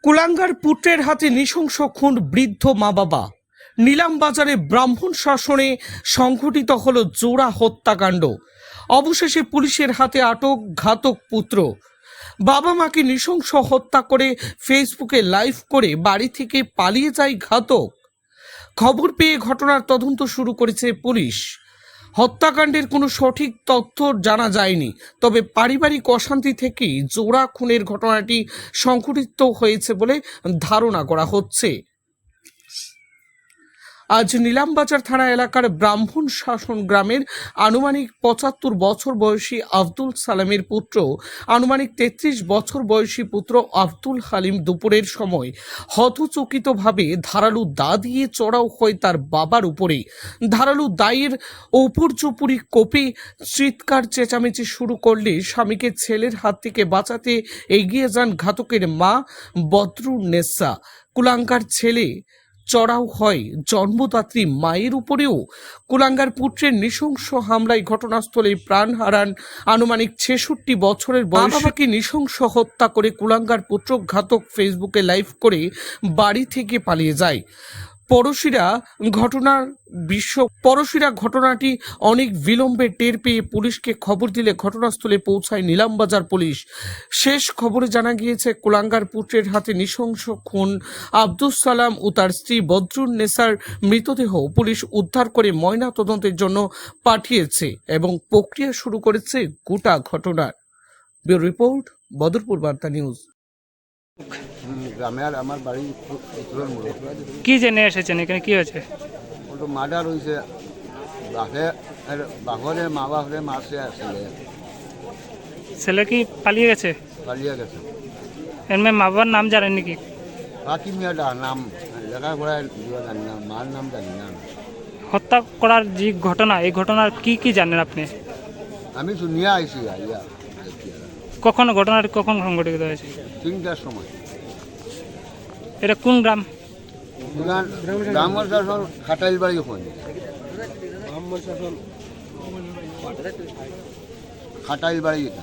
কুলাঙ্গার পুত্রের হাতে নৃশংস খুন বৃদ্ধ মা বাবা। নিলাম বাজারে ব্রাহ্মণ শাসনে সংঘটিত হলো জোড়া হত্যাকাণ্ড। অবশেষে পুলিশের হাতে আটক ঘাতক পুত্র। বাবা মাকে নৃশংস হত্যা করে ফেসবুকে লাইভ করে বাড়ি থেকে পালিয়ে যায় ঘাতক। খবর পেয়ে ঘটনার তদন্ত শুরু করেছে পুলিশ। হত্যাকাণ্ডের কোনো সঠিক তথ্য জানা যায়নি, তবে পারিবারিক অশান্তি থেকেই জোড়া খুনের ঘটনাটি সংঘটিত হয়েছে বলে ধারণা করা হচ্ছে। আজ নিলামবাজার থানা এলাকার ব্রাহ্মণ শাসন গ্রামের আনুমানিক ৭৫ বছর বয়সী আব্দুল সালামের পুত্র আনুমানিক ৩৩ বছর বয়সী পুত্র আব্দুল হালিম দুপুরের সময় হতচকিতভাবে ধারালো দা দিয়ে চড়াও হয় তার বাবার উপরে। ধারালো দায়ের উপর্যুপুরি কোপে চিৎকার চেঁচামেচি শুরু করলে স্বামীকে ছেলের হাত থেকে বাঁচাতে এগিয়ে যান ঘাতকের মা বদরুন্নেসা। কুলাঙ্গার ছেলে চড়াও হয় জন্মদাত্রী মায়ের উপরেও। কুলাঙ্গার পুত্রের নৃশংস হামলায় ঘটনাস্থলে প্রাণ হারান আনুমানিক ৬৬ বছরের বাবাকে নৃশংস হত্যা করে কুলাঙ্গার পুত্র ঘাতক ফেসবুকে লাইভ করে বাড়ি থেকে পালিয়ে যায়। পড়শিরা ঘটনাটি অনেক বিলম্বে টের পেয়ে পুলিশকে খবর দিলে ঘটনাস্থলে পৌঁছায় নিলামবাজার পুলিশ। শেষ খবরে জানা গিয়েছে কুলাঙ্গার পুত্রের হাতে নৃশংস খুন আব্দুল সালাম ও তার স্ত্রী বদরুন্নেসার মৃতদেহ পুলিশ উদ্ধার করে ময়না তদন্তের জন্য পাঠিয়েছে এবং প্রক্রিয়া শুরু করেছে গোটা ঘটনার। ব্যুরো রিপোর্ট, বদরপুর বার্তা নিউজ। গ্রামে আর আমার বাড়ি উত্তরের মোড়ে কি জেনে এসেছেন? এখানে কি হয়েছে? ওটা মার্ডার হয়েছে। বাঘরে মা বাপরে মারছে আসলে ছেলে কি পালিয়ে গেছে? পালিয়ে গেছে। এমনি মা বাবার নাম জানেন নাকি? বাকি মেয়েটা নাম লেখাপড়ায় জানি না, মার নাম জানি না। হত্যা করার যে ঘটনা, এই ঘটনার কি কি জানেন আপনি? আমি শুনিয়ে আইছি আইয়া ঘটনাটি কখন সংঘটিত হয়েছে? 3টার সময়। এটা কোন গ্রাম? ব্রাহ্মণ শাসন খাটাইল বাড়ি ওখানে। খাটাইল বাড়ি এটা।